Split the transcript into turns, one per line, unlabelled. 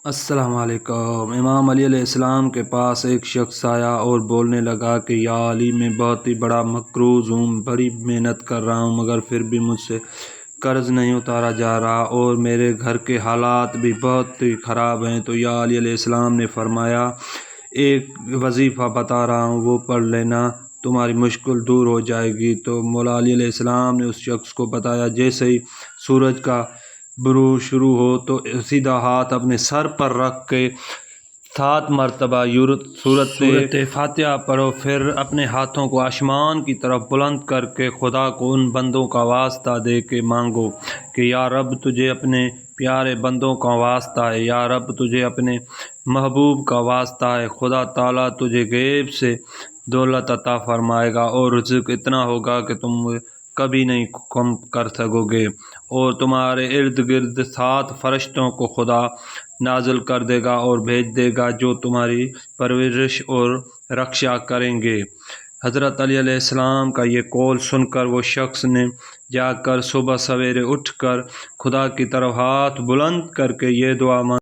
السلام علیکم۔ امام علی علیہ السلام کے پاس ایک شخص آیا اور بولنے لگا کہ یا علی، میں بہت ہی بڑا مقروض ہوں، بڑی محنت کر رہا ہوں مگر پھر بھی مجھ سے قرض نہیں اتارا جا رہا اور میرے گھر کے حالات بھی بہت ہی خراب ہیں۔ تو یا علی علیہ السلام نے فرمایا، ایک وظیفہ بتا رہا ہوں، وہ پڑھ لینا، تمہاری مشکل دور ہو جائے گی۔ تو مولا علی علیہ السلام نے اس شخص کو بتایا، جیسے ہی سورج کا غروب شروع ہو تو سیدھا ہاتھ اپنے سر پر رکھ کے 7 مرتبہ سورت فاتحہ پڑھو، پھر اپنے ہاتھوں کو آسمان کی طرف بلند کر کے خدا کو ان بندوں کا واسطہ دے کے مانگو کہ یا رب، تجھے اپنے پیارے بندوں کا واسطہ ہے، یا رب تجھے اپنے محبوب کا واسطہ ہے، خدا تعالیٰ تجھے غیب سے دولت عطا فرمائے گا اور رزق اتنا ہوگا کہ تم کبھی نہیں کم کر سکو گے، اور تمہارے ارد گرد 7 فرشتوں کو خدا نازل کر دے گا اور بھیج دے گا جو تمہاری پرورش اور رکشا کریں گے۔ حضرت علی علیہ السلام کا یہ قول سن کر وہ شخص نے جا کر صبح سویرے اٹھ کر خدا کی طرف ہاتھ بلند کر کے یہ دعا مانگی